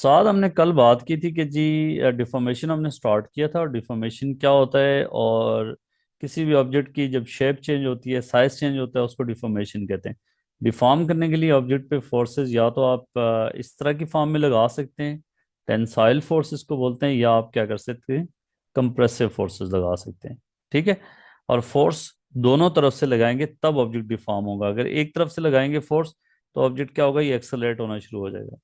साथ हमने कल बात की थी कि जी डिफॉर्मेशन हमने स्टार्ट किया था। और डिफॉर्मेशन क्या होता है, और किसी भी ऑब्जेक्ट की जब शेप चेंज होती है, साइज चेंज होता है, उसको डिफॉर्मेशन कहते हैं। डिफॉर्म करने के लिए ऑब्जेक्ट पे फोर्सेस या तो आप इस तरह की फॉर्म में लगा सकते हैं, टेंसाइल फोर्सेस को बोलते हैं, या आप क्या कर सकते हैं, कंप्रेसिव फोर्सेस लगा सकते हैं। ठीक है। और फोर्स दोनों तरफ से लगाएंगे तब ऑब्जेक्ट डिफॉर्म होगा। अगर एक तरफ से लगाएंगे फोर्स तो ऑब्जेक्ट क्या होगा, ये एक्सेलरेट होना शुरू हो जाएगा।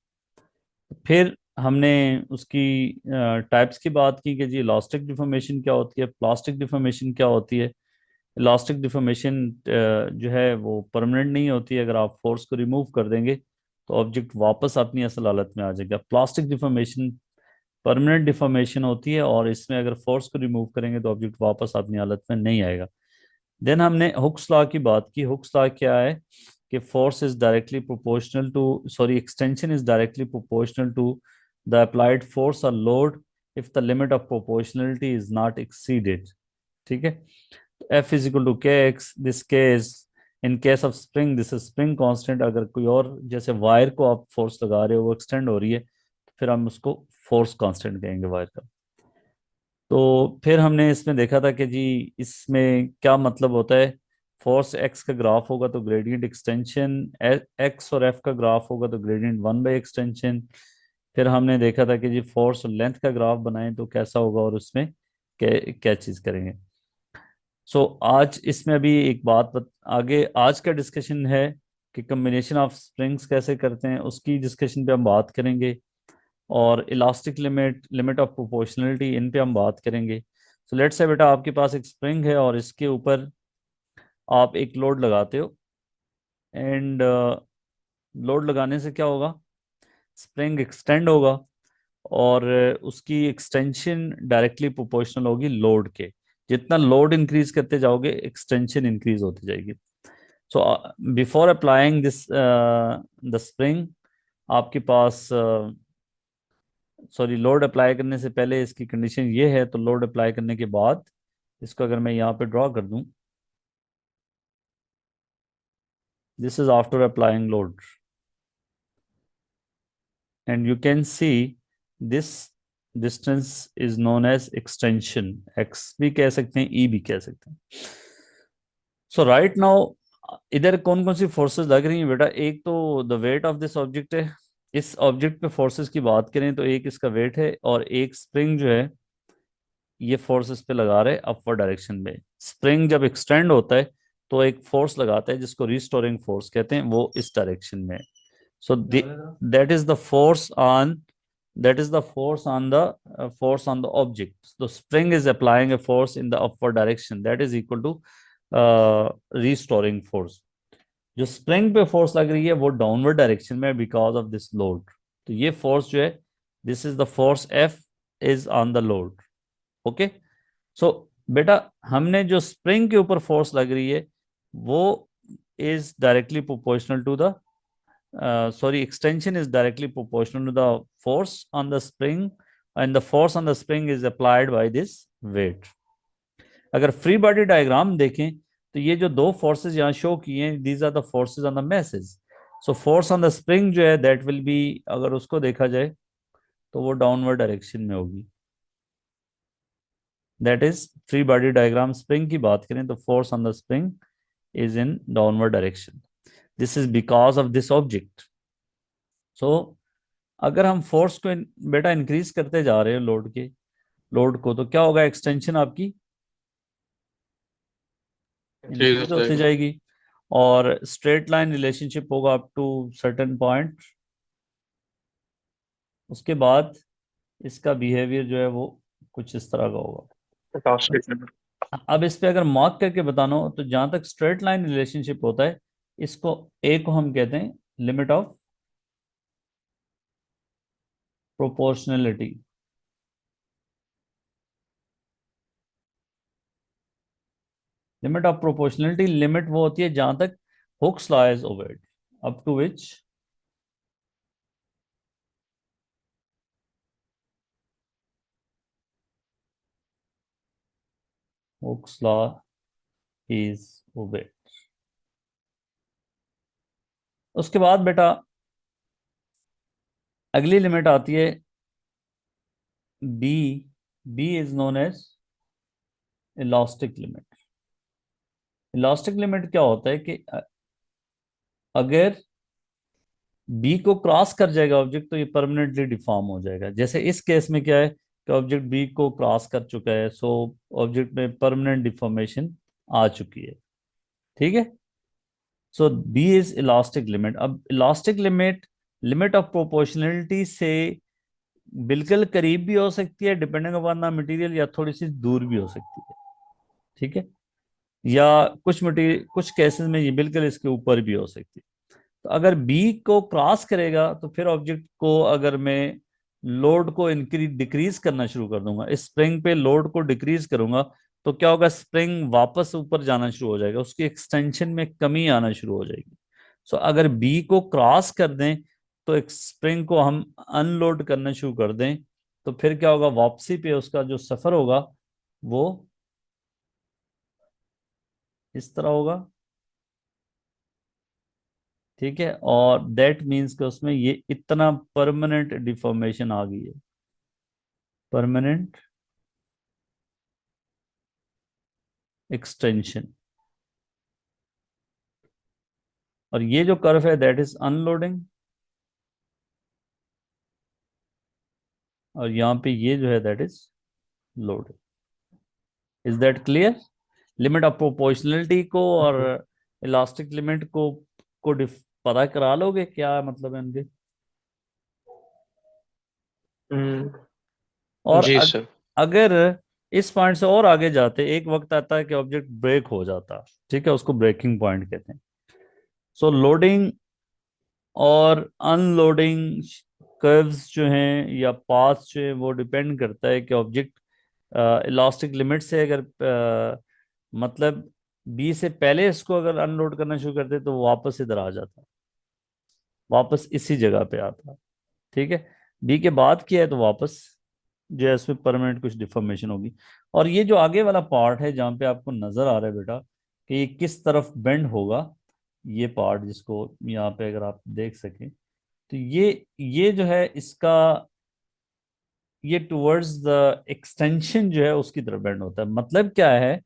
फिर हमने उसकी टाइप्स की बात की कि जी इलास्टिक डिफॉर्मेशन क्या होती है, प्लास्टिक डिफॉर्मेशन क्या होती है। इलास्टिक डिफॉर्मेशन जो है वो परमानेंट नहीं होती है। अगर आप फोर्स को रिमूव कर देंगे तो ऑब्जेक्ट वापस अपनी असल हालत में आ जाएगा। प्लास्टिक डिफॉर्मेशन परमानेंट डिफॉर्मेशन होती है, और इसमें अगर फोर्स को रिमूव करेंगे तो ऑब्जेक्ट वापस अपनी हालत में नहीं आएगा। देन हमने हुक्स लॉ की बात की। हुक्स लॉ क्या है कि force is directly proportional to, sorry, extension is directly proportional to the applied force और load if the limit of proportionality is not exceeded. ठीक है। F is equal to K x, this case in case of spring this is spring constant. अगर कोई और जैसे wire को आप force लगा रहे हो, वो एक्सटेंड हो रही है, तो फिर हम उसको फोर्स कांस्टेंट कहेंगे वायर का। तो फिर हमने इसमें देखा था कि जी इसमें क्या मतलब होता है। फोर्स एक्स का ग्राफ होगा तो ग्रेडियंट एक्सटेंशन एक्स, और एफ का ग्राफ होगा तो ग्रेडियंट वन बाई एक्सटेंशन। फिर हमने देखा था कि जी फोर्स और लेंथ का ग्राफ बनाएं तो कैसा होगा, और उसमें क्या क्या चीज़ करेंगे। आज इसमें अभी एक आगे आज का डिस्कशन है कि कम्बिनेशन ऑफ स्प्रिंग्स कैसे करते हैं, उसकी डिस्कशन पे हम बात करेंगे। और elastic limit, limit of proportionality, इन पे हम बात करेंगे। सो लेट्स से बेटा आपके पास एक स्प्रिंग है और इसके ऊपर आप एक लोड लगाते हो। एंड लोड लगाने से क्या होगा, स्प्रिंग एक्सटेंड होगा, और उसकी एक्सटेंशन डायरेक्टली प्रोपोर्शनल होगी लोड के। जितना लोड इंक्रीज करते जाओगे एक्सटेंशन इंक्रीज होती जाएगी। So before applying this the spring, आपके पास सॉरी, लोड अप्लाई करने से पहले इसकी कंडीशन ये है, तो लोड अप्लाई करने के बाद इसको अगर मैं यहाँ पे ड्रॉ कर दूं, this is after applying load, and you can see this distance is known as extension. X भी कह सकते हैं, ई भी कह सकते हैं। सो राइट नाउ इधर कौन कौन सी फोर्सेस लग रही हैं बेटा। एक तो the weight of this object है। इस ऑब्जेक्ट पे फोर्सेस की बात करें तो एक इसका वेट है, और एक स्प्रिंग जो है ये फोर्स इस पे लगा रहे हैं अपवर्ड डायरेक्शन में। स्प्रिंग जब एक्सटेंड होता है तो एक फोर्स लगाता है जिसको रिस्टोरिंग फोर्स कहते हैं, वो इस डायरेक्शन में। सो that is the force on, that is the force on the object. The spring is applying a force in the upward direction, that is equal to restoring force. जो spring पे force लग रही है वो downward direction में, because of this load. तो ये force जो है, this is the force F is on the load. Okay. So बेटा हमने जो स्प्रिंग के ऊपर फोर्स लग रही है वो is directly proportional to the, sorry, extension is directly proportional to the force on the spring, and the force on the spring is applied by this weight. अगर फ्री बॉडी डायग्राम देखें तो ये जो दो फोर्सेस यहाँ show किए हैं, these are the forces on the message. So force on the spring जो है दैट विल बी, अगर उसको देखा जाए तो वो डाउनवर्ड डायरेक्शन में होगी। That is free body diagram spring की बात करें तो force on the spring is in downward direction. This is because of this object. So अगर हम फोर्स को बेटा इंक्रीज करते जा रहे हैं लोड को, तो क्या होगा, एक्सटेंशन आपकी ठीक हो इंक्रीज होती जाएगा। जाएगी, और स्ट्रेट लाइन रिलेशनशिप होगा अप टू सर्टेन पॉइंट। उसके बाद इसका बिहेवियर जो है वो कुछ इस तरह का होगा। Elastic limit. अब इस पे अगर मार्क करके बताना हो तो जहां तक स्ट्रेट लाइन रिलेशनशिप होता है, इसको ए को हम कहते हैं limit of proportionality. Limit of proportionality, limit वो होती है जहां तक Hooke's law is obeyed, up to which Hooke's law is obeyed. उसके बाद बेटा अगली लिमिट आती है B. B is known as elastic limit. Elastic limit क्या होता है कि अगर बी को क्रॉस कर जाएगा ऑब्जेक्ट तो ये परमानेंटली डिफॉर्म हो जाएगा। जैसे इस केस में क्या है कि ऑब्जेक्ट बी को क्रॉस कर चुका है, सो ऑब्जेक्ट में परमानेंट डिफॉर्मेशन आ चुकी है। ठीक है। सो बी इज इलास्टिक लिमिट। अब elastic limit limit of proportionality से बिल्कुल करीब भी हो सकती है डिपेंडिंग अपॉन द मटेरियल, या थोड़ी सी दूर भी हो सकती है। ठीक है। या कुछ मटेरियल, कुछ केसेस में ये बिल्कुल इसके ऊपर भी हो सकती है। तो अगर बी को क्रॉस करेगा तो फिर ऑब्जेक्ट को अगर मैं लोड को इंक्रीज डिक्रीज करना शुरू कर दूंगा, इस स्प्रिंग पे लोड को डिक्रीज करूंगा, तो क्या होगा, स्प्रिंग वापस ऊपर जाना शुरू हो जाएगा, उसकी एक्सटेंशन में कमी आना शुरू हो जाएगी। सो अगर बी को क्रॉस कर दें तो एक स्प्रिंग को हम अनलोड करना शुरू कर दें, तो फिर क्या होगा, वापसी पे उसका जो सफर होगा वो इस तरह होगा। ठीक है। और दैट मीन्स कि उसमें ये इतना परमानेंट डिफॉर्मेशन आ गई है, परमानेंट एक्सटेंशन। और ये जो कर्व है दैट इज अनलोडिंग, और यहाँ पे ये जो है that is loading. Is that clear? Limit of proportionality को और इलास्टिक लिमिट को पता करा लोगे क्या मतलब है इनके? और जी सर। अगर इस पॉइंट से और आगे जाते एक वक्त आता है कि ऑब्जेक्ट ब्रेक हो जाता। ठीक है, उसको ब्रेकिंग पॉइंट कहते हैं। सो लोडिंग और अनलोडिंग कर्व्स जो हैं या पाथ्स जो है वो डिपेंड करता है कि ऑब्जेक्ट इलास्टिक लिमिट से अगर मतलब बी से पहले इसको अगर अनलोड करना शुरू करते तो वो वापस इधर आ जाता, वापस इसी जगह पे आता। ठीक है। बी के बाद किया है तो वापस जो है इसमें परमानेंट कुछ डिफॉर्मेशन होगी। और ये जो आगे वाला पार्ट है जहाँ पे आपको नजर आ रहा है बेटा कि ये किस तरफ बेंड होगा, ये पार्ट जिसको यहाँ पे अगर आप देख सकें, तो ये जो है इसका, ये टुवर्ड्स द एक्सटेंशन जो है उसकी तरफ बेंड होता है। मतलब क्या है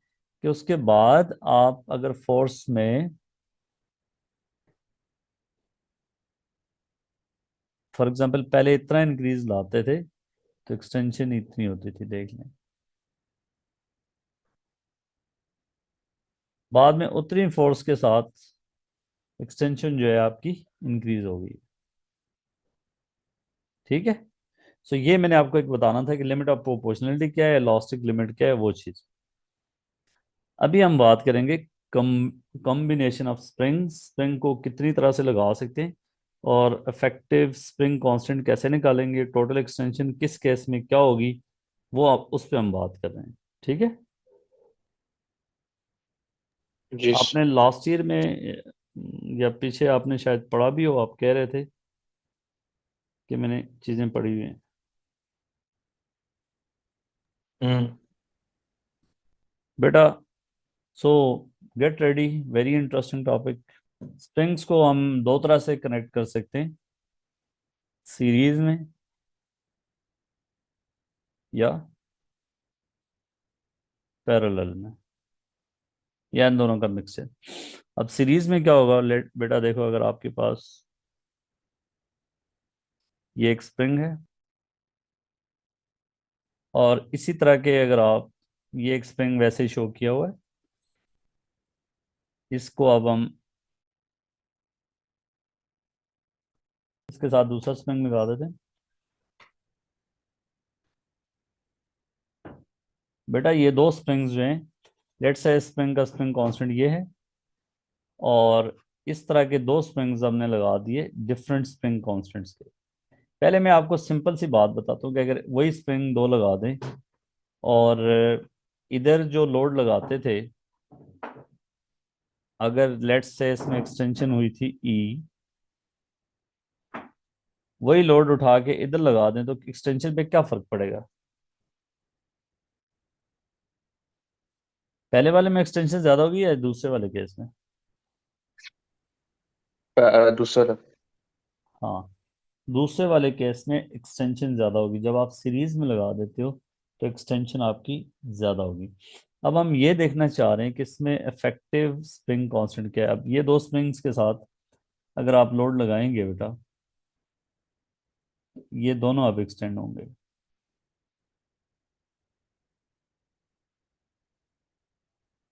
कि उसके बाद आप अगर फोर्स में फॉर एग्जांपल पहले इतना इंक्रीज लाते थे तो एक्सटेंशन इतनी होती थी, देख लें। बाद में उतनी फोर्स के साथ एक्सटेंशन जो है आपकी इंक्रीज हो गई। ठीक है। सो ये मैंने आपको एक बताना था कि लिमिट ऑफ प्रोपोर्शनलिटी क्या है, इलास्टिक लिमिट क्या है, वो चीज। अभी हम बात करेंगे कम कॉम्बिनेशन ऑफ स्प्रिंग। स्प्रिंग को कितनी तरह से लगा सकते हैं और इफेक्टिव स्प्रिंग कांस्टेंट कैसे निकालेंगे, टोटल एक्सटेंशन किस केस में क्या होगी, वो आप उस पर हम बात कर रहे हैं। ठीक है। जी आपने लास्ट ईयर में या पीछे आपने शायद पढ़ा भी हो, आप कह रहे थे कि मैंने चीजें पढ़ी हुई हैं। हम्म बेटा, सो get ready, very interesting topic. Springs को हम दो तरह से कनेक्ट कर सकते हैं, सीरीज में या पैरेलल में, या इन दोनों का मिक्स है। अब सीरीज में क्या होगा, लेट बेटा देखो, अगर आपके पास ये एक स्प्रिंग है और इसी तरह के अगर आप, ये एक स्प्रिंग वैसे ही शो किया हुआ है, इसको अब हम इसके साथ दूसरा स्प्रिंग लगा देते हैं। बेटा ये दो स्प्रिंग्स जो हैं, लेट से स्प्रिंग का स्प्रिंग कांस्टेंट ये है, और इस तरह के दो स्प्रिंग्स हमने लगा दिए डिफरेंट स्प्रिंग कांस्टेंट्स के। पहले मैं आपको सिंपल सी बात बताता हूँ कि अगर वही स्प्रिंग दो लगा दें और इधर जो लोड लगाते थे, अगर लेट्स से इसमें एक्सटेंशन हुई थी ई, वही लोड उठा के इधर लगा दें तो एक्सटेंशन पे क्या फर्क पड़ेगा? पहले वाले में एक्सटेंशन ज्यादा होगी या दूसरे वाले केस में? दूसरा। हाँ। दूसरे वाले केस में एक्सटेंशन ज़्यादा होगी। जब आप सीरीज में लगा देते हो तो एक्सटेंशन आपकी ज़्यादा होगी। अब हम ये देखना चाह रहे हैं कि इसमें इफेक्टिव स्प्रिंग कांस्टेंट क्या है। अब ये दो स्प्रिंग्स के साथ अगर आप लोड लगाएंगे बेटा, ये दोनों अब एक्सटेंड होंगे।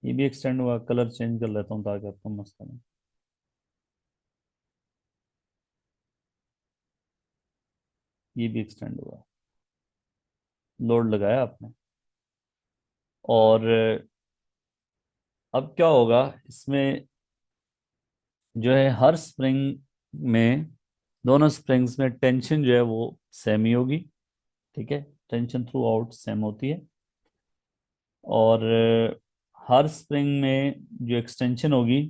ये भी एक्सटेंड हुआ। कलर चेंज कर लेता हूँ ताकि आपको मस्त लगे। ये भी एक्सटेंड हुआ। लोड लगाया आपने। और अब क्या होगा इसमें, जो है हर स्प्रिंग में, दोनों स्प्रिंग्स में टेंशन जो है वो सेम ही होगी। ठीक है, टेंशन थ्रू आउट सेम होती है। और हर स्प्रिंग में जो एक्सटेंशन होगी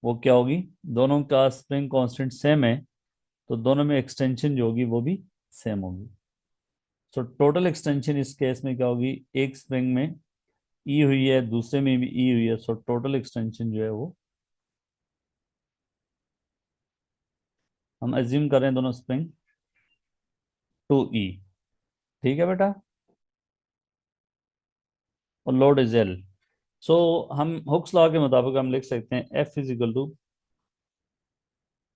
वो क्या होगी, दोनों का स्प्रिंग कांस्टेंट सेम है तो दोनों में एक्सटेंशन जो होगी वो भी सेम होगी। सो टोटल एक्सटेंशन इस केस में क्या होगी, एक स्प्रिंग में ई हुई है, दूसरे में भी ई हुई है, सो टोटल एक्सटेंशन जो है वो, हम एज्यूम कर रहे हैं दोनों स्प्रिंग 2E। ठीक है बेटा। और लोड इज एल। सो हम हुक्स लॉ के मुताबिक हम लिख सकते हैं एफ इज इक्वल टू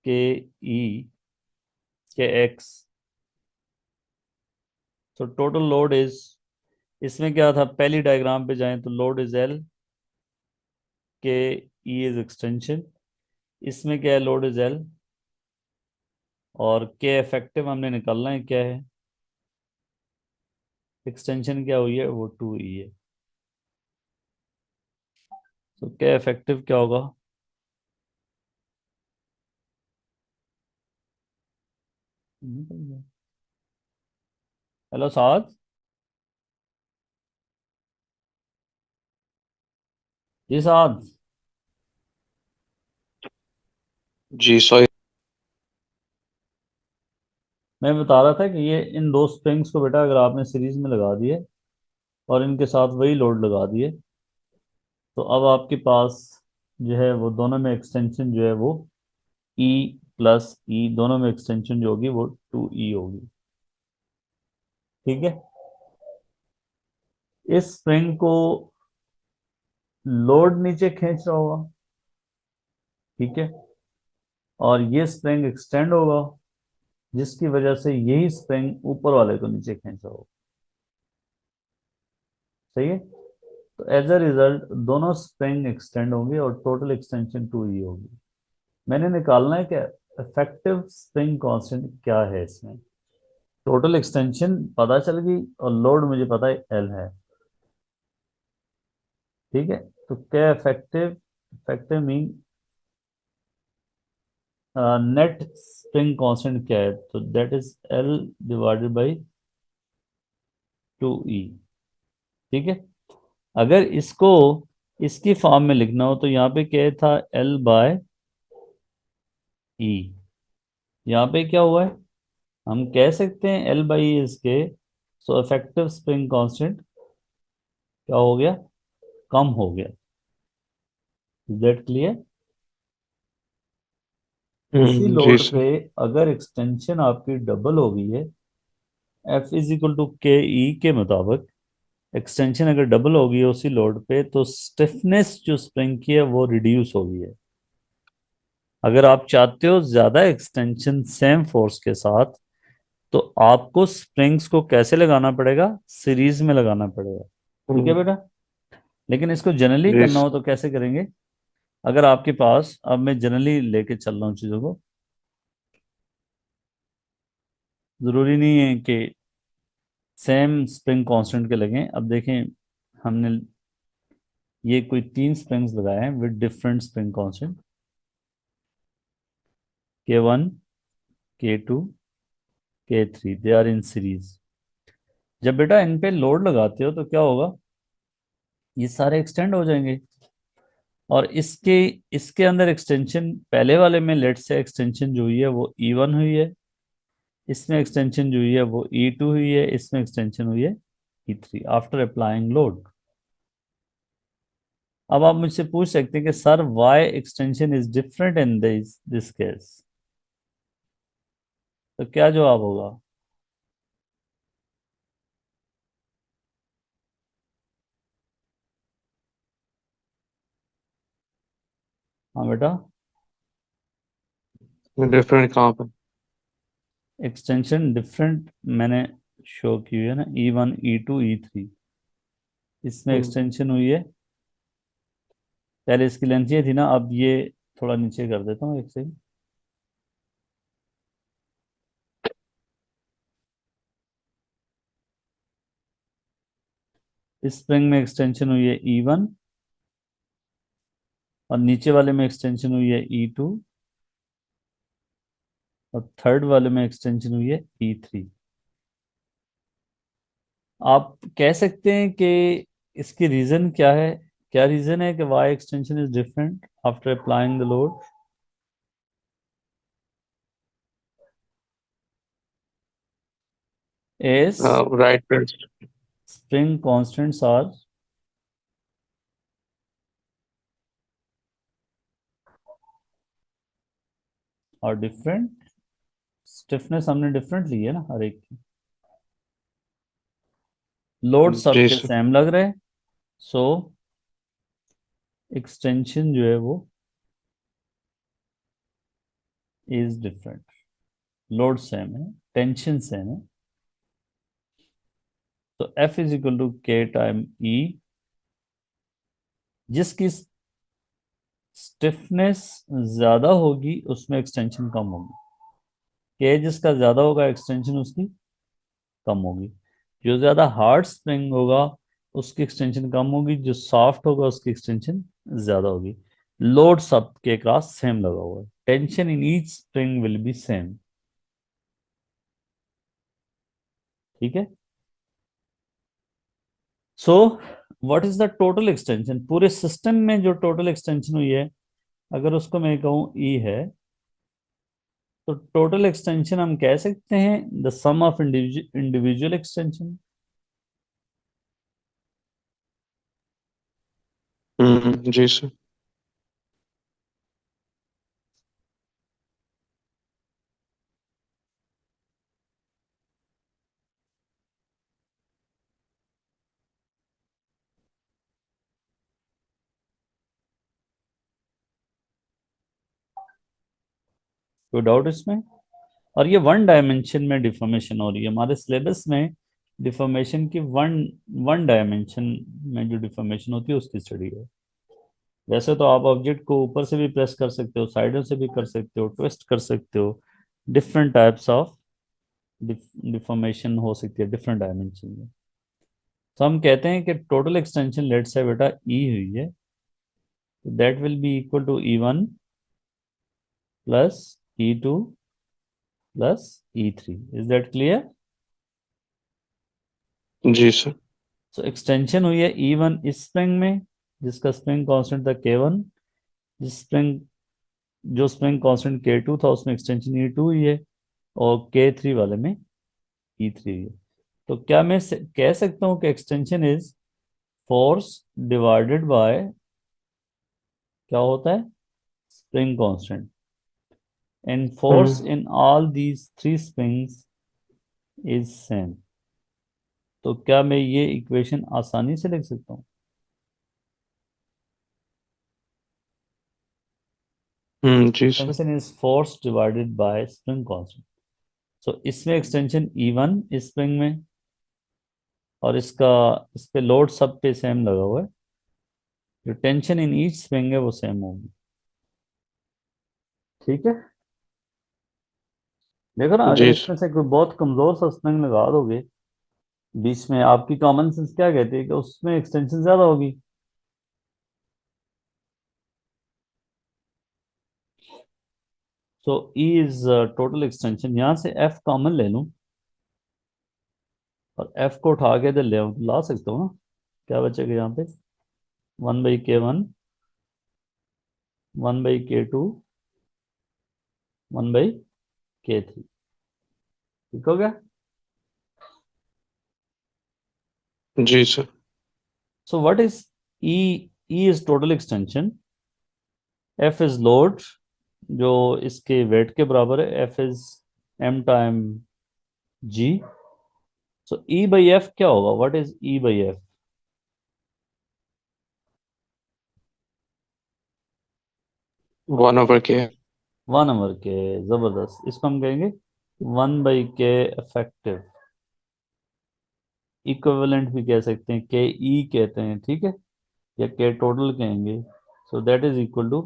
के ई के x. So total load is, इसमें क्या था, पहली डायग्राम पे जाएं तो लोड इज एल, के ई इज एक्सटेंशन। इसमें क्या है, लोड इज एल और के इफेक्टिव हमने निकालना है क्या है, एक्सटेंशन क्या हुई है वो 2E है। तो के इफेक्टिव क्या होगा, हेलो साद जी साद। जी सॉरी। मैं बता रहा था कि ये इन दो स्प्रिंग्स को बेटा अगर आपने सीरीज में लगा दिए और इनके साथ वही लोड लगा दिए तो अब आपके पास जो है वो दोनों में एक्सटेंशन जो है वो ई प्लस ई, दोनों में एक्सटेंशन जो होगी वो 2E होगी। ठीक है। इस स्प्रिंग को लोड नीचे खींच रहा होगा। ठीक है। और ये स्प्रिंग एक्सटेंड होगा जिसकी वजह से यही स्प्रिंग ऊपर वाले को नीचे खींच रहा होगा। सही है। तो एज अ रिजल्ट दोनों स्प्रिंग एक्सटेंड होंगे और टोटल एक्सटेंशन 2E होगी। मैंने निकालना है कि इफेक्टिव स्प्रिंग कांस्टेंट क्या है इसमें। टोटल एक्सटेंशन पता चल गई और लोड मुझे पता है एल है। ठीक है। तो क्या effective, effective mean net spring constant क्या है, तो that is L divided by 2E। ठीक है। अगर इसको इसकी फॉर्म में लिखना हो तो यहाँ पे क्या था, एल बाय ई। यहाँ पे क्या हुआ है, हम कह सकते हैं एल बाई ई इसके, सो इफेक्टिव स्प्रिंग कांस्टेंट क्या हो गया, कम हो गया। Is that clear. इसी जी लोड सर। पे अगर एक्सटेंशन आपकी डबल हो गई है, एफ इज इक्वल टू के ई के मुताबिक एक्सटेंशन अगर डबल हो गई है उसी लोड पे तो स्टिफनेस जो स्प्रिंग की है वो रिड्यूस हो गई है। अगर आप चाहते हो ज्यादा एक्सटेंशन सेम फोर्स के साथ तो आपको स्प्रिंग्स को कैसे लगाना पड़ेगा, सीरीज में लगाना पड़ेगा। ठीक है हम्म, बेटा। लेकिन इसको जनरली जी करना हो तो कैसे करेंगे, अगर आपके पास, अब मैं जनरली लेके चल रहा हूँ चीज़ों को, ज़रूरी नहीं है कि सेम स्प्रिंग कांस्टेंट के लगें। अब देखें, हमने ये कोई तीन स्प्रिंग्स लगाए हैं with different spring constant, K1, K2, K3, they are in series. जब बेटा इन पे लोड लगाते हो तो क्या होगा, ये सारे एक्सटेंड हो जाएंगे। और इसके इसके अंदर एक्सटेंशन, पहले वाले में लेट से एक्सटेंशन जो हुई है वो E1 हुई है, इसमें एक्सटेंशन जो हुई है वो E2 हुई है, इसमें एक्सटेंशन हुई है E3 आफ्टर अप्लाइंग लोड। अब आप मुझसे पूछ सकते हैं कि sir why extension is different in this this case. तो क्या जवाब होगा? हाँ बेटा। डिफरेंट कहाँ पे? एक्सटेंशन डिफरेंट मैंने शो की हुई है ना, E1 E2 E3, इसमें हम्म, एक्सटेंशन हुई है। पहले इसकी लेंथ ये थी ना, अब ये थोड़ा नीचे कर देता हूँ एक से। इस स्प्रिंग में एक्सटेंशन हुई है E1, और नीचे वाले में एक्सटेंशन हुई है E2, और थर्ड वाले में एक्सटेंशन हुई है E3। आप कह सकते हैं कि इसकी रीजन क्या है? क्या रीजन है कि why extension is different after applying the load? Yes right Prince. Spring constants are different. Stiffness हमने डिफरेंट ली है ना हर एक की। लोड जी सबके सर। सेम लग रहे हैं, सो एक्सटेंशन जो है वो इज डिफरेंट। लोड सेम है, टेंशन सेम है, तो F इज इक्वल टू के टाइम E। जिसकी स्टिफनेस ज्यादा होगी उसमें एक्सटेंशन कम होगी। के जिसका ज्यादा होगा एक्सटेंशन उसकी कम होगी। जो ज्यादा हार्ड स्प्रिंग होगा उसकी एक्सटेंशन कम होगी, जो सॉफ्ट होगा उसकी एक्सटेंशन ज्यादा होगी। लोड सबके क्रॉस सेम लगा हुआ है, tension in each spring will be same. ठीक है। सो what is the total extension? पूरे सिस्टम में जो टोटल एक्सटेंशन हुई है, अगर उसको मैं कहूँ ई है, तो टोटल एक्सटेंशन हम कह सकते हैं the sum of individual extension. जी सर। कोई डाउट इसमें? और ये वन डायमेंशन में डिफॉर्मेशन हो रही है हमारे सिलेबस में। डिफॉर्मेशन की वन वन डायमेंशन में जो डिफॉर्मेशन होती है उसकी स्टडी है। वैसे तो आप ऑब्जेक्ट को ऊपर से भी प्रेस कर सकते हो, साइडों से भी कर सकते हो, ट्विस्ट कर सकते हो। डिफरेंट टाइप्स ऑफ डिफॉर्मेशन हो सकती है डिफरेंट डायमेंशन में। तो हम कहते हैं कि टोटल एक्सटेंशन लेट से बेटा ई हुई है, तो that will be equal to E1 plus E2 plus E3। Is that clear? जी सर। सो एक्सटेंशन हुई है E1 इस स्प्रिंग में, जिसका स्प्रिंग कांस्टेंट था K1। जिस स्प्रिंग जो स्प्रिंग कांस्टेंट K2 था उसमें एक्सटेंशन E2 हुई है, और K3 वाले में E3 हुई है। तो क्या मैं कह सकता हूँ कि extension is force divided bye क्या होता है, spring constant, and force hmm in all these three springs is same. तो क्या मैं ये इक्वेशन आसानी से लिख सकता हूँ? जी sir. Extension is force divided by spring constant. So इसमें एक्सटेंशन E1 इस स्प्रिंग में, और इसका इस पे लोड सब पे सेम लगा हुआ है। जो टेंशन इन ईच स्प्रिंग है वो सेम होगी। ठीक है। देखो ना, अगर जी इसमें सर। से कोई बहुत कमजोर सा स्प्रिंग लगा दोगे बीच में, आपकी कॉमन सेंस क्या कहती है कि उसमें एक्सटेंशन ज्यादा होगी। सो ई इज टोटल एक्सटेंशन। यहां से एफ कॉमन ले लूं और एफ को उठा के इधर ले आऊं तो ला सकता हूँ ना। क्या बचेगा यहाँ पे? 1/K1, 1/K2, 1/K3। ठीक हो गया? जी sir. So what is E? E is total extension, F is load जो इसके वेट के बराबर है। F is m time g। So E by F क्या होगा? What is E by F? 1/k। 1/k। जबरदस्त। इसको हम कहेंगे 1/k इफेक्टिव। इक्विवेलेंट भी कह सकते हैं, के ई कहते हैं, ठीक है, या के टोटल कहेंगे। So that is equal to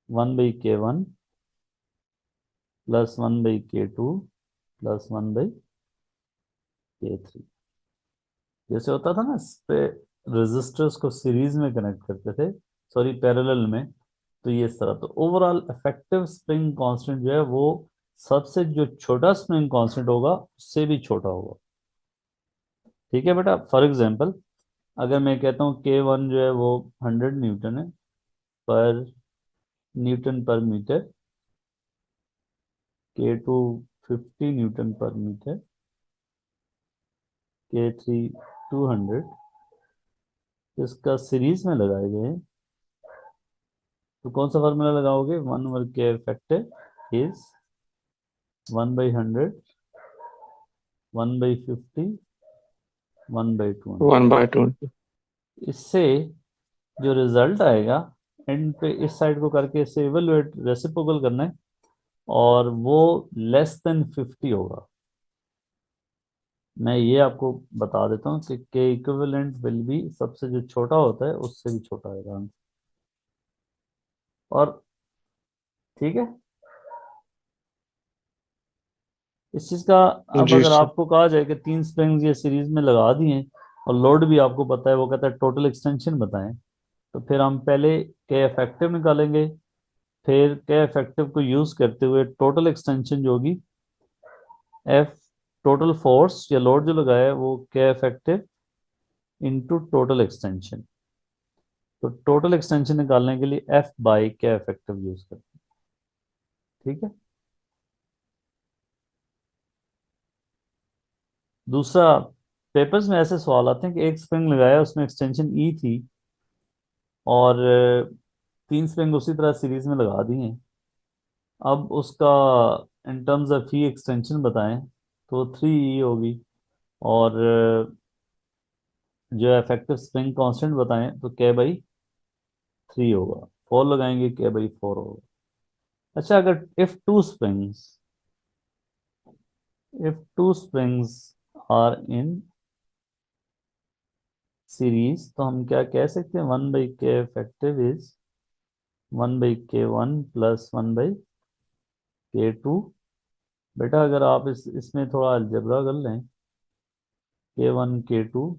1/k1 plus 1/k2 plus 1/k3। जैसे होता था ना, इस पे रेजिस्टर्स को सीरीज में कनेक्ट करते थे, सॉरी पैरेलल में, तो ये इस तरह। तो ओवरऑल इफेक्टिव स्प्रिंग कांस्टेंट जो है वो सबसे जो छोटा स्प्रिंग कांस्टेंट होगा उससे भी छोटा होगा। ठीक है बेटा, फॉर एग्जांपल अगर मैं कहता हूँ K1 जो है वो 100 न्यूटन है पर न्यूटन पर मीटर, K2 50 न्यूटन पर मीटर, K3 200, इसका सीरीज में लगाए गए हैं, तो कौन सा फार्मूला लगाओगे? 1/k effective is 1/100, 1/50, 1/200। 1/20। इससे जो रिजल्ट आएगा एंड पे, इस साइड को करके इससे इवेलुएट रेसिप्रोकल करना है, और वो लेस देन 50 होगा। मैं ये आपको बता देता हूँ कि के इक्विवेलेंट विल बी सबसे जो छोटा होता है उससे भी छोटा आएगा। और ठीक है, इस चीज का, अब जी अगर सर। आपको कहा जाए कि 3 स्प्रिंग्स ये सीरीज में लगा दिए और लोड भी आपको पता है, वो कहता है टोटल एक्सटेंशन बताएं, तो फिर हम पहले के इफेक्टिव निकालेंगे, फिर के इफेक्टिव को यूज करते हुए टोटल एक्सटेंशन जो होगी, एफ टोटल फोर्स या लोड जो लगाया है वो के इफेक्टिव इंटू टोटल एक्सटेंशन। तो टोटल एक्सटेंशन निकालने के लिए एफ बाई के इफेक्टिव यूज करते हैं। ठीक है। दूसरा, पेपर्स में ऐसे सवाल आते हैं कि एक स्प्रिंग लगाया उसमें एक्सटेंशन ई थी, और 3 स्प्रिंग उसी तरह सीरीज में लगा दी हैं। अब उसका in terms of e extension बताएं, तो 3 ई होगी, और जो इफेक्टिव स्प्रिंग कांस्टेंट बताएं तो K/3 होगा। 4 लगाएंगे, K/4 होगा। अच्छा, अगर if two springs are in series, तो हम क्या कह सकते हैं? 1/k effective is 1/k1 plus 1/k2। बेटा अगर आप इसमें थोड़ा अलजेब्रा कर लें, K1 K2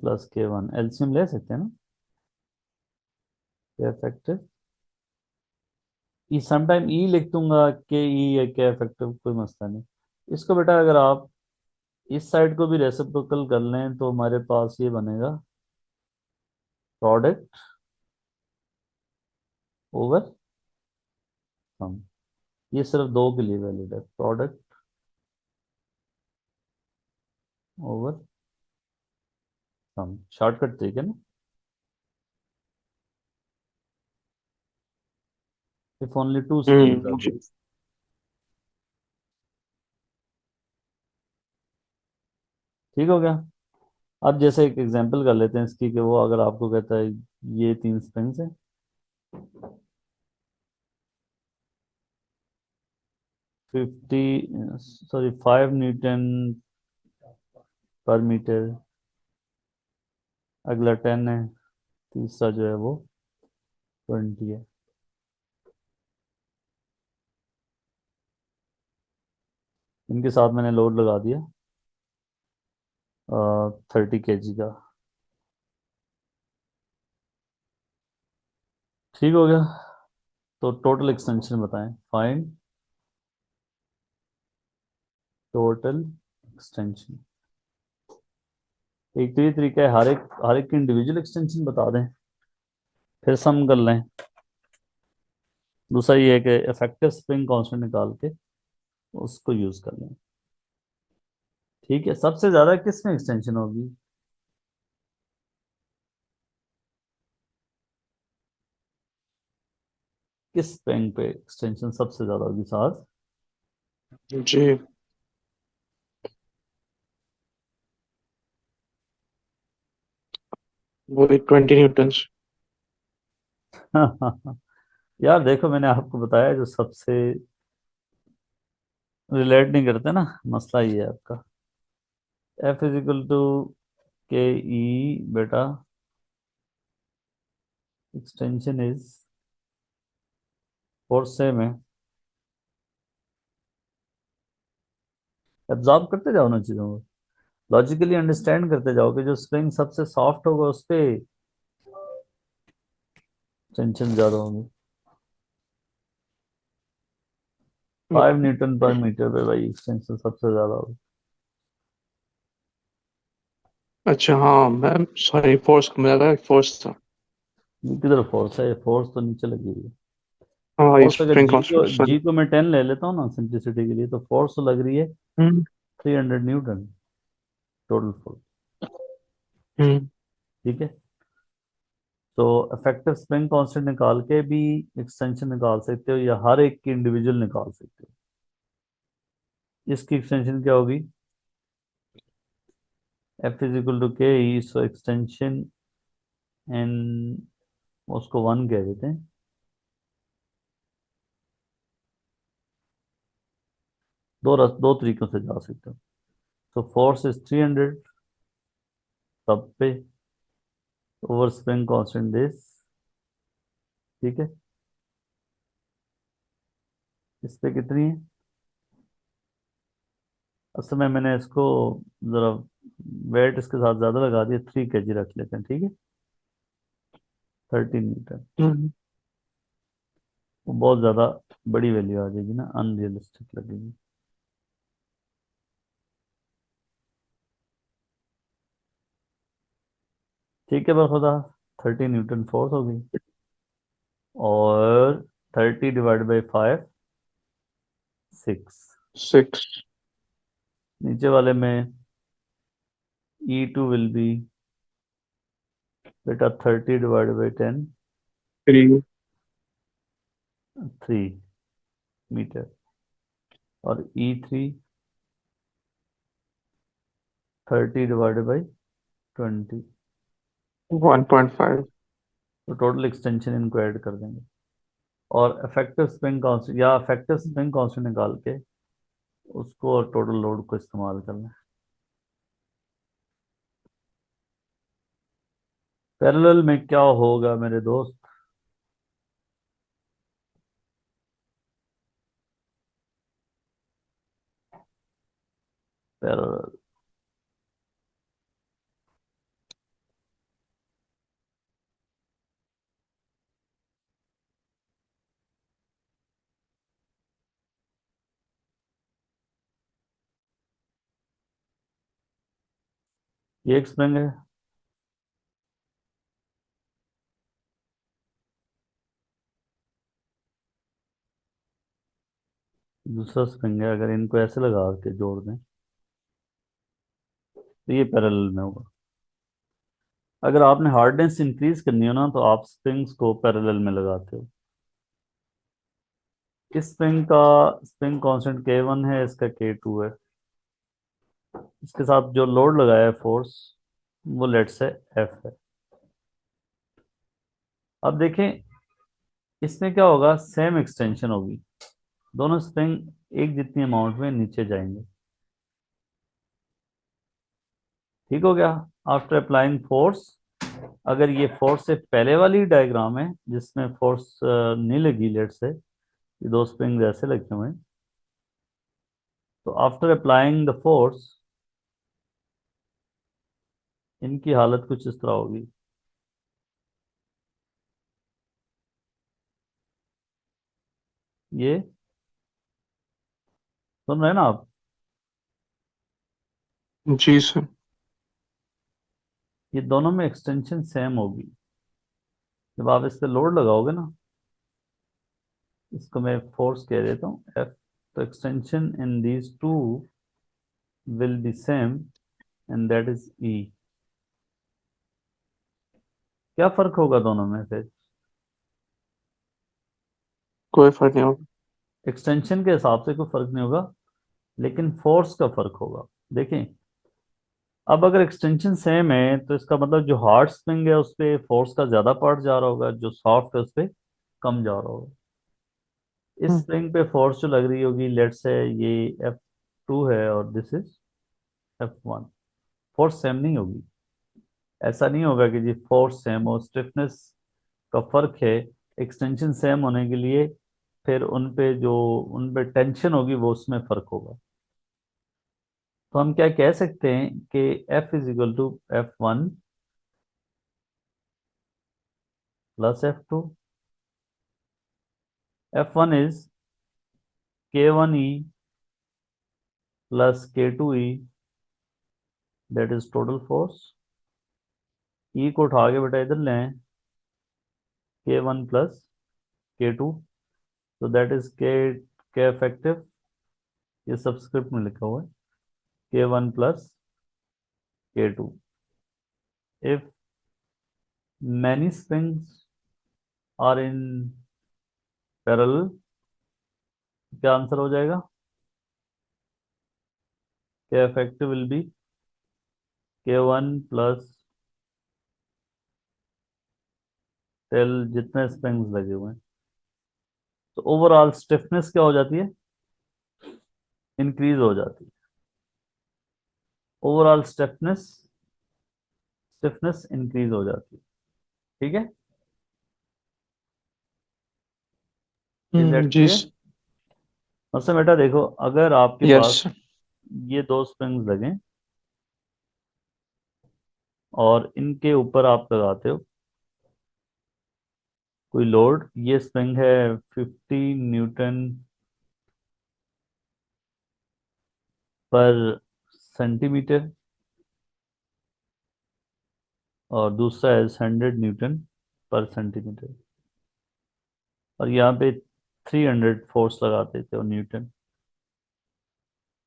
plus K1 LCM ले सकते हैं ना, के इफेक्टिव। ई समटाइम ई लिख दूंगा, के ई या के इफेक्टिव, कोई मसला नहीं। इसको बेटा अगर आप इस साइड को भी रेसिप्रोकल कर लें तो हमारे पास ये बनेगा प्रोडक्ट ओवर सम। ये सिर्फ दो के लिए वैलिड है, प्रोडक्ट ओवर सम, शॉर्टकट तरीके ना। If only two springs are जी। देयर। ठीक हो गया। अब जैसे एक एग्जांपल कर लेते हैं इसकी, कि वो अगर आपको कहता है ये 3 स्प्रिंग्स हैं, 50, सॉरी 5 न्यूटन पर मीटर, अगला 10 है, तीसरा जो है वो 20 है। इनके साथ मैंने लोड लगा दिया 30 kg का। ठीक हो गया। तो टोटल एक्सटेंशन बताएं, फाइंड टोटल एक्सटेंशन। एक तो ये तरीका है, हर एक की इंडिविजुअल एक्सटेंशन बता दें, फिर सम कर लें। दूसरा ये है कि इफेक्टिव स्प्रिंग कांस्टेंट निकाल के उसको यूज कर लें। ठीक है, सबसे ज्यादा किस में एक्सटेंशन होगी? किस स्प्रिंग पे एक्सटेंशन सबसे ज्यादा होगी साज? जी वो 20 न्यूटन। यार देखो, मैंने आपको बताया जो सबसे रिलेट नहीं करते ना, मसला ये है आपका। एफ इज इक्वल टू के ई बेटा, एक्सटेंशन इज, फोर्स सेम है। एब्जॉर्ब करते जाओ ना चीजों को, लॉजिकली अंडरस्टैंड करते जाओ कि जो स्प्रिंग सबसे सॉफ्ट होगा उस पे टेंशन ज्यादा होगी। 5 न्यूटन पर मीटर पे भाई एक्सटेंशन सबसे ज्यादा होगी। अच्छा हाँ मैम, सॉरी, फोर्स मुझे लगा फोर्स था। ये किधर फोर्स है? फोर्स तो नीचे लगी हुई है। हाँ ये फोर्स अगर स्प्रिंग कांस्टेंट, सॉरी। जी को मैं 10 ले लेता हूँ ना सिंप्लिसिटी के लिए, तो फोर्स तो लग रही है हम्म 300 न्यूटन टोटल फोर्स। हम्म ठीक है, तो इफेक्टिव स्प्रिंग कांस्टेंट निकाल के भी एक्सटेंशन निकाल सकते हो, या हर एक की इंडिविजुअल निकाल सकते हो। इसकी एक्सटेंशन क्या होगी? एफ इज इक्वल टू के ई, सो एक्सटेंशन एंड उसको 1 कह देते हैं। दो तरीकों से जा सकते हो। तो फोर्स इज 300 सब पे, ओवर स्प्रिंग कांस्टेंट दिस। ठीक है, इस पे कितनी है? असल में मैंने इसको जरा वेट इसके साथ ज्यादा लगा दिया, 3 kg रख लेते हैं, ठीक है। 13 न्यूटन। हम्म, वो बहुत ज्यादा बड़ी वैल्यू आ जाएगी ना, अनरियलिस्टिक लगेगी। ठीक है बखुदा, 30 न्यूटन फोर्स होगी, और 30 डिवाइड बाई 5, 6। 6। नीचे वाले में E2 विल बी बेटा 30 डिवाइड बाई 10, 3। 3 मीटर। और E3 30 डिवाइड बाई 20। 1.5। तो टोटल एक्सटेंशन इनको ऐड कर देंगे, और इफेक्टिव स्प्रिंग कांस्टेंट या इफेक्टिव स्प्रिंग कांस्टेंट निकाल के उसको और टोटल लोड को इस्तेमाल करना है। पैरेलल में क्या होगा मेरे दोस्त? पैरेलल, ये एक स्प्रिंग है, दूसरा स्प्रिंग है। अगर इनको ऐसे लगा के जोड़ दें तो ये पैरेलल में होगा। अगर आपने हार्डनेस इंक्रीज करनी हो ना, तो आप स्प्रिंग्स को पैरेलल में लगाते हो। इस स्प्रिंग का स्प्रिंग कांस्टेंट K1 है, इसका K2 है। इसके साथ जो लोड लगाया है फोर्स, वो लेट से F है। अब देखें इसमें क्या होगा, सेम एक्सटेंशन होगी, दोनों स्प्रिंग एक जितनी अमाउंट में नीचे जाएंगे। ठीक हो गया। आफ्टर अप्लाइंग फोर्स, अगर ये फोर्स से पहले वाली डायग्राम है जिसमें फोर्स नहीं लगी, लेट से ये दो स्प्रिंग ऐसे लगे हुए हैं, तो आफ्टर अप्लाइंग द फोर्स इनकी हालत कुछ इस तरह होगी। ये सुन रहे हैं ना आप? जी सर। ये दोनों में एक्सटेंशन सेम होगी। जब आप इस पे लोड लगाओगे ना, इसको मैं फोर्स कह देता हूँ F, तो extension in these two will be same, and that is E। क्या फर्क होगा दोनों में फिर? कोई फर्क नहीं होगा। एक्सटेंशन के हिसाब से कोई फर्क नहीं होगा, लेकिन फोर्स का फर्क होगा। देखें, अब अगर एक्सटेंशन सेम है तो इसका मतलब जो हार्ड स्प्रिंग है उस पे फोर्स का ज्यादा पार्ट जा रहा होगा, जो सॉफ्ट है उस पे कम जा रहा होगा। इस हम्म, स्प्रिंग पे फोर्स जो लग रही होगी, लेट्स से ये F2 है और this is F1, force same नहीं होगी। ऐसा नहीं होगा कि जी फोर्स सेम हो, स्टिफनेस का फर्क है। एक्सटेंशन सेम होने के लिए फिर उन पे टेंशन होगी, वो उसमें फर्क होगा। तो हम क्या कह सकते हैं कि F is equal to F1 plus F2। F1 is K1E plus K2E, that is total force. E को उठा के बेटा इधर लें, K1 प्लस K2, तो दैट इज K इफेक्टिव, ये सबस्क्रिप्ट में लिखा हुआ है, K1 plus K2। If many springs are in parallel, क्या आंसर हो जाएगा? K effective will be K1 plus टेल जितने स्प्रिंग्स लगे हुए हैं। तो ओवरऑल स्टिफनेस क्या हो जाती है? इंक्रीज हो जाती है। ओवरऑल स्टिफनेस स्टिफनेस इंक्रीज हो जाती है। ठीक है, इज दैट जी। क्लियर? मतलब बेटा देखो, अगर आपके यस। पास ये दो स्प्रिंग्स लगे और इनके ऊपर आप लगाते हो कोई लोड, ये स्प्रिंग है 50 न्यूटन पर सेंटीमीटर और दूसरा है 100 न्यूटन पर सेंटीमीटर, और यहाँ पे 300 फोर्स लगाते थे और न्यूटन।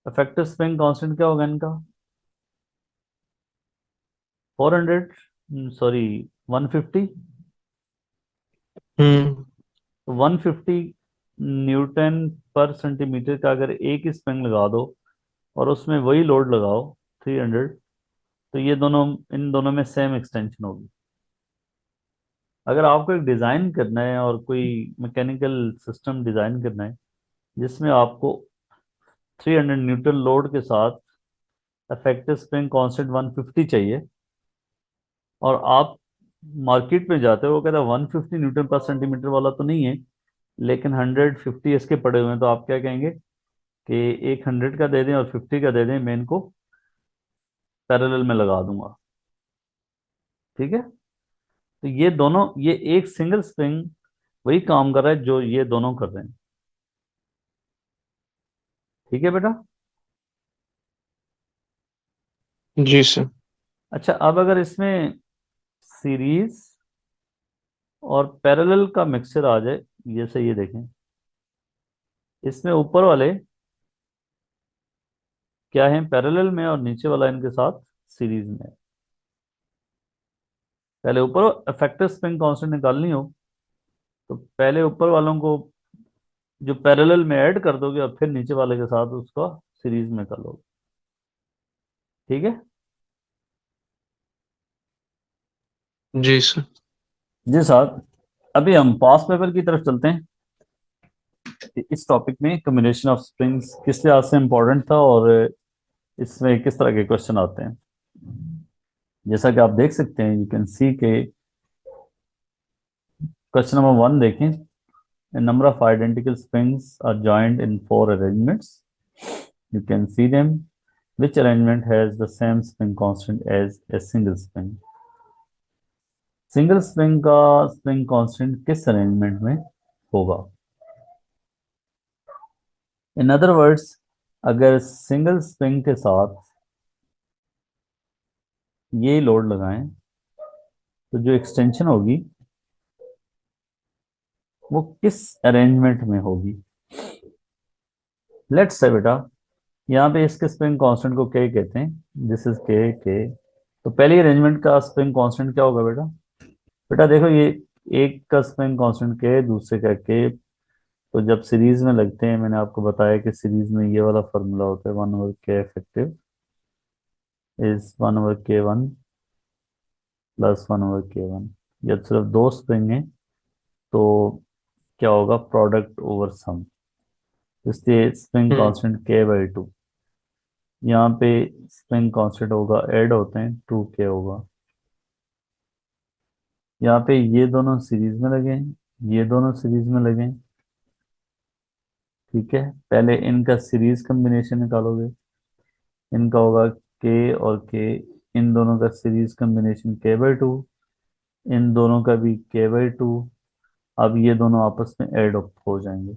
इफेक्टिव स्प्रिंग कांस्टेंट क्या होगा इनका? 400, सॉरी 150। हम्म। 150 न्यूटन पर सेंटीमीटर का अगर एक ही स्प्रिंग लगा दो और उसमें वही लोड लगाओ 300, तो ये दोनों, इन दोनों में सेम एक्सटेंशन होगी। अगर आपको एक डिज़ाइन करना है और कोई मैकेनिकल सिस्टम डिज़ाइन करना है जिसमें आपको 300 न्यूटन लोड के साथ इफेक्टिव स्प्रिंग कांस्टेंट 150 चाहिए, और आप मार्केट में जाते हो, वो कहता है 150 न्यूटन पर सेंटीमीटर वाला तो नहीं है, लेकिन 150 इसके पड़े हुए हैं, तो आप क्या कहेंगे कि एक 100 का दे दें और 50 का दे दें, मैं इनको पैरेलल में लगा दूंगा। ठीक है, तो ये दोनों, ये एक सिंगल स्प्रिंग वही काम कर रहा है जो ये दोनों कर रहे हैं। ठीक है बेटा। जी सर। अच्छा, अब अगर इसमें सीरीज और पैरेलल का मिक्सचर आ जाए, जैसे ये देखें, इसमें ऊपर वाले क्या है, पैरेलल में, और नीचे वाला इनके साथ सीरीज में है। पहले ऊपर इफेक्टिव स्प्रिंग कांस्टेंट निकालनी हो तो पहले ऊपर वालों को जो पैरेलल में ऐड कर दोगे और फिर नीचे वाले के साथ उसका सीरीज में कर लोगे। ठीक है जी सर। जी साहब। अभी हम पास पेपर की तरफ चलते हैं। इस टॉपिक में कम्बिनेशन ऑफ स्प्रिंग्स किस लिहाज से इम्पोर्टेंट था और इसमें किस तरह के क्वेश्चन आते हैं। जैसा कि आप देख सकते हैं, यू कैन सी के क्वेश्चन नंबर 1 देखें। A number of identical springs are joined in four arrangements. You can see them. Which arrangement has the same spring constant as a single spring? Single spring का spring constant किस arrangement में होगा? In other words, अगर single spring के साथ ये load लगाएं तो जो एक्सटेंशन होगी वो किस अरेंजमेंट में होगी? लेट्स से बेटा, यहाँ पे इसके स्प्रिंग कांस्टेंट को के कहते हैं, दिस इज के। तो पहली अरेंजमेंट का स्प्रिंग कांस्टेंट क्या होगा बेटा? बेटा देखो, ये एक का स्प्रिंग कांस्टेंट के, दूसरे का के, तो जब सीरीज में लगते हैं, मैंने आपको बताया कि सीरीज में ये वाला फॉर्मूला होता है, 1/k effective is 1/k1 plus 1/k1। जब सिर्फ दो स्प्रिंग हैं तो क्या होगा, प्रोडक्ट ओवर सम, इसलिए स्प्रिंग हम्म कांस्टेंट k/2। यहाँ पे स्प्रिंग कांस्टेंट होगा, ऐड होते हैं 2k होगा। यहाँ पे ये दोनों सीरीज में लगे हैं, ये दोनों सीरीज में लगे हैं। ठीक है, पहले इनका सीरीज कॉम्बिनेशन निकालोगे, इनका होगा k और k, इन दोनों का सीरीज कॉम्बिनेशन k/2, इन दोनों का भी k/2। अब ये दोनों आपस में ऐड अप हो जाएंगे।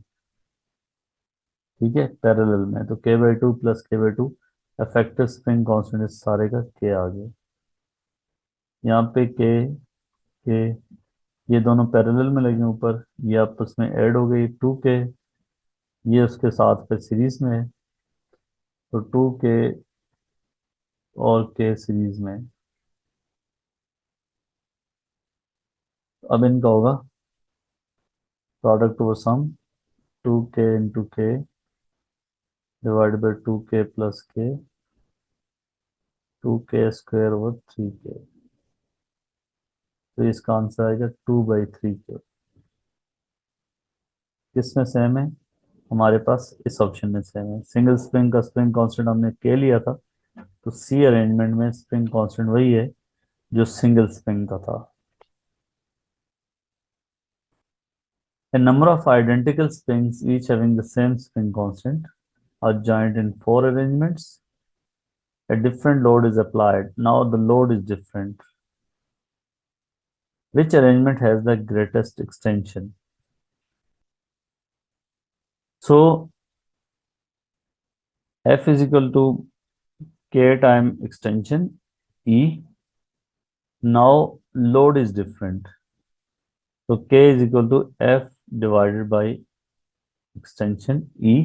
ठीक है, पैरेलल में, तो k/2 plus k/2 effective spring constant, इस सारे का k आ गया। यहाँ पे k, ये दोनों पैरेलल में लगे ऊपर, ये आपस में ऐड हो गई 2k, ये उसके साथ पे सीरीज में है, तो 2k और k सीरीज में है। अब इनका होगा product over sum, 2k into k divide by 2k plus k, 2k² over 3k। तो इसका आंसर आएगा 2/3k। किसमें सेम है, हमारे पास इस ऑप्शन में सेम है। सिंगल स्प्रिंग का स्प्रिंग कांस्टेंट हमने k लिया था, तो सी अरेंजमेंट में स्प्रिंग कांस्टेंट वही है जो सिंगल स्प्रिंग का था। A number of identical springs, each having the same spring constant, are joined in four arrangements. A different load is applied. Now the load is different. Which arrangement has the greatest extension? So F is equal to K time extension E. Now load is different. So K is equal to F divided by extension E.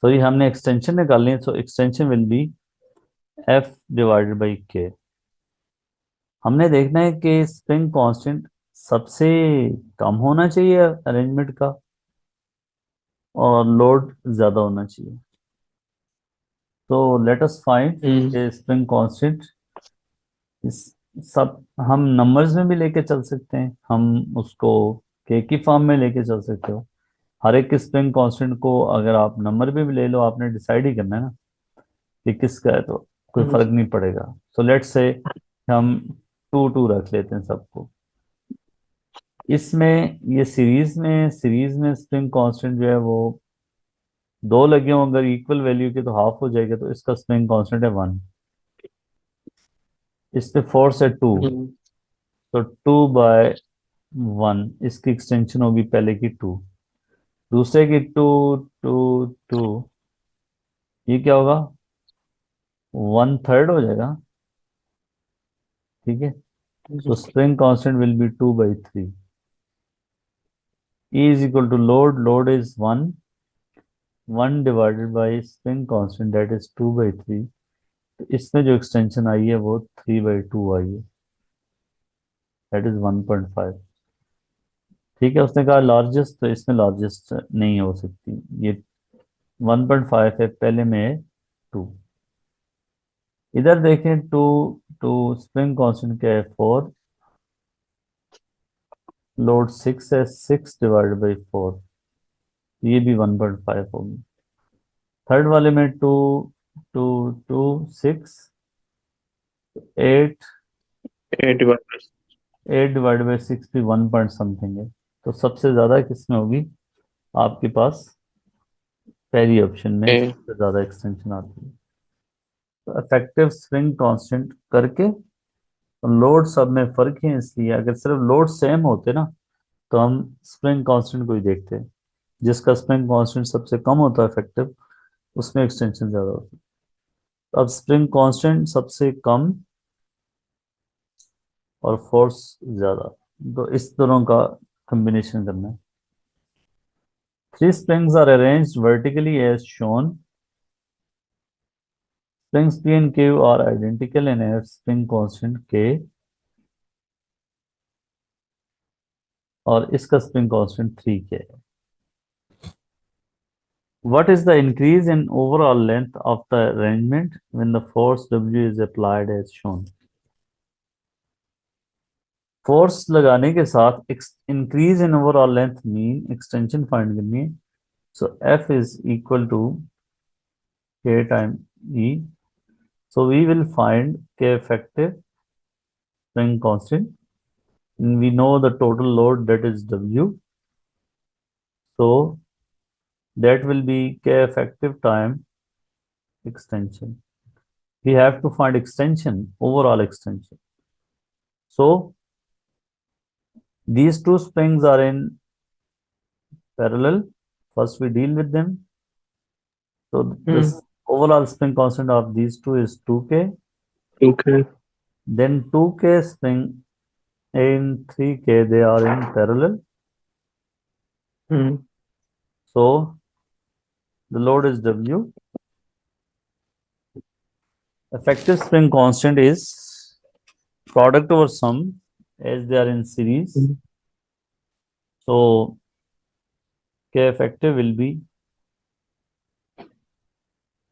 So ये हमने extension निकालनी है, so extension will be F divided by K. हमने देखना है कि spring constant सबसे कम होना चाहिए अरेंजमेंट का और लोड ज्यादा होना चाहिए। तो लेट अस फाइंड हम्म कि स्प्रिंग कांस्टेंट इस सब हम नंबर्स में भी लेके चल सकते हैं, हम उसको के की फॉर्म में लेके चल सकते हो। हर एक स्प्रिंग कांस्टेंट को अगर आप नंबर में भी ले लो, आपने डिसाइड ही करना है ना कि किसका है, तो कोई हम्म फर्क नहीं पड़ेगा। सो लेट्स से हम 2 2 रख लेते हैं सबको। इसमें ये सीरीज में स्प्रिंग कांस्टेंट जो है वो दो लगे हों, अगर इक्वल वैल्यू के तो हाफ हो जाएगा, तो इसका स्प्रिंग कांस्टेंट है 1। इस पे फोर्स है 2, हम्म तो 2/1, इसकी एक्सटेंशन होगी पहले की 2, दूसरे की 2 2 2, ये क्या होगा, 1/3 हो जाएगा। ठीक है, तो spring constant will be 2/3। E is equal to load is 1 divided by spring constant that is 2/3। तो इसमें जो एक्सटेंशन आई है वो 3/2 आई है, दैट इज 1.5। ठीक है, उसने कहा लार्जेस्ट, तो इसमें लार्जेस्ट नहीं हो सकती, ये 1.5 है, पहले में है 2। इधर देखें, टू टू स्प्रिंग कांस्टेंट क्या है 4, लोड 6 है, 6 डिवाइडेड बाई 4, ये भी 1.5 होगी। थर्ड वाले में 2 2 2 6, 8, 8 8/6 भी 1 पॉइंट समथिंग है। तो सबसे ज्यादा किसमें होगी, आपके पास पहली ऑप्शन में ए सबसे ज्यादा एक्सटेंशन आती है। तो इफेक्टिव स्प्रिंग कांस्टेंट करके, लोड सब में फर्क है, इसलिए अगर सिर्फ लोड सेम होते ना तो हम स्प्रिंग कांस्टेंट को ही देखते हैं, जिसका स्प्रिंग कांस्टेंट सबसे कम होता है इफेक्टिव, उसमें एक्सटेंशन ज्यादा होती है। तो अब स्प्रिंग कांस्टेंट सबसे कम और फोर्स ज्यादा, तो इस दोनों का कॉम्बिनेशन करना है। Three springs are arranged vertically as shown. Springs P and Q are identical and have spring constant K. और इसका स्प्रिंग कांस्टेंट 3K है। What is the increase in overall length of the arrangement when the force W is applied as shown? Force लगाने के साथ increase in overall length mean extension find करनी है। सो F is equal to K time E। So we will find K effective spring constant. And we know the total load, that is W. So that will be K effective time extension. We have to find extension, overall extension. So these two springs are in parallel. First we deal with them. So this overall spring constant of these two is 2K. Okay. Then 2K spring in 3K, they are in parallel. So the load is W. Effective spring constant is product over sum as they are in series. So K effective will be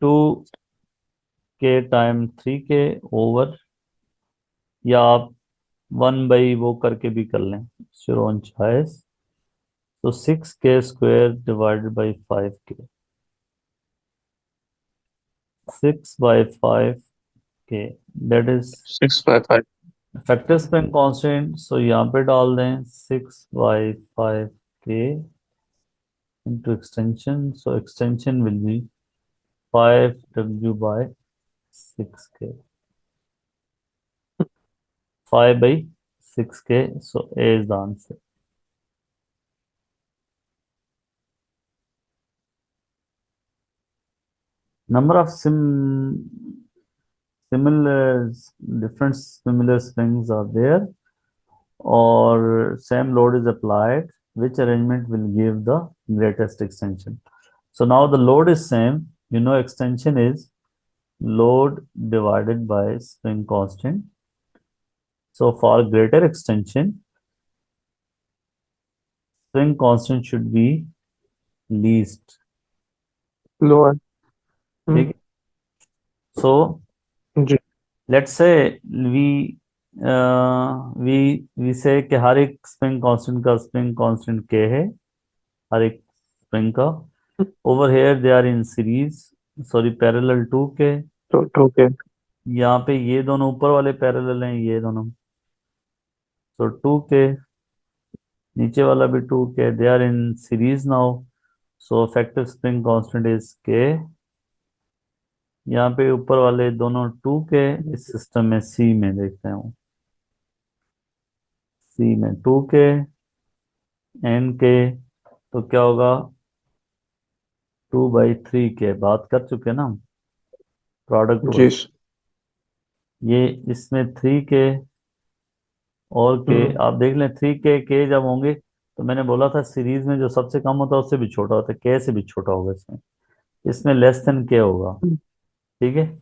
2K time 3K over, या आप 1 by वो करके भी कर लें, 0 तो 6K square divided by 5K, 6/5K, that is 6/5. Factor spring constant. So यहाँ पे डाल दें 6/5K into extension. So extension will be 5W by 6K. 5 by 6K. So A is the answer. Number of similar different similar springs are there, or same load is applied. Which arrangement will give the greatest extension? So now the load is same. You know extension is load divided by spring constant. So for greater extension, spring constant should be least. Lower. ठीक है? So ji. let's say we say कि हर एक spring constant का spring constant K है, हर एक spring का। Over here they are in series, sorry parallel 2K। तो okay. यहाँ पे ये दोनों ऊपर वाले पैरेलल हैं, ये दोनों, तो 2K, नीचे वाला भी 2K, they are in series now. So effective spring constant is K। यहाँ पे ऊपर वाले दोनों 2K, इस सिस्टम में C में देखते हैं, C में 2K N K, तो क्या होगा 2/3K, बात कर चुके हैं ना हम, प्रोडक्ट जी. वर्स। ये इसमें 3K और K, आप देख लें 3K K जब होंगे, तो मैंने बोला था सीरीज में जो सबसे कम होता है उससे भी छोटा होता है, K से भी छोटा होगा इसमें, इसमें लेस देन K होगा। ठीक है,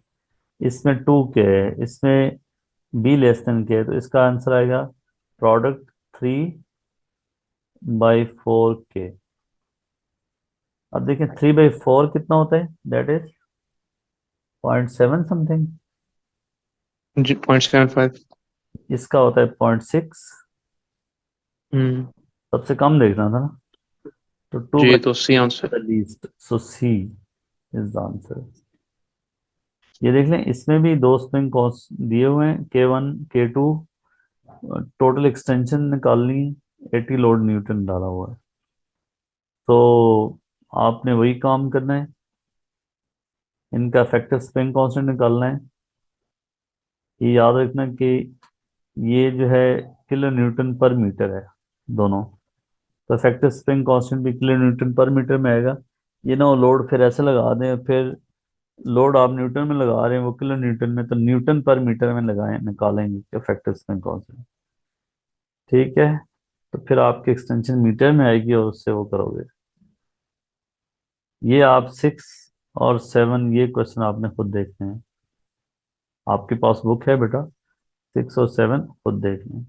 इसमें 2K है, इसमें B लेस देन K है, तो इसका आंसर आएगा प्रोडक्ट 3/4K। अब देखें 3/4 कितना होता है, दैट इज 0.7 समथिंग। जी. 0.75. इसका होता है 0.6, सबसे कम देखना था ना, तो टू जी, बाई तो C answer. The least, so C is the answer. ये देख लें, इसमें भी दो स्प्रिंग कॉस्ट दिए हुए हैं, K1 K2, टोटल एक्सटेंशन निकालनी, 80 लोड न्यूटन डाला हुआ है। तो आपने वही काम करना है, इनका इफेक्टिव स्प्रिंग कांस्टेंट निकालना है। ये याद रखना कि ये जो है किलो न्यूटन पर मीटर है दोनों, तो इफेक्टिव स्प्रिंग कांस्टेंट भी किलो न्यूटन पर मीटर में आएगा। ये ना लोड फिर ऐसे लगा दें, फिर लोड आप न्यूटन में लगा रहे हैं, वो किलो न्यूटन में, तो न्यूटन पर मीटर में लगाएं, निकालेंगे इफेक्टिव स्प्रिंग कांस्टेंट। ठीक है, तो फिर आपकी एक्सटेंशन मीटर में आएगी और उससे वो करोगे। ये आप 6 और 7, ये क्वेश्चन आपने खुद देखने हैं, आपके पास बुक है बेटा, 6 और 7 खुद देख लें।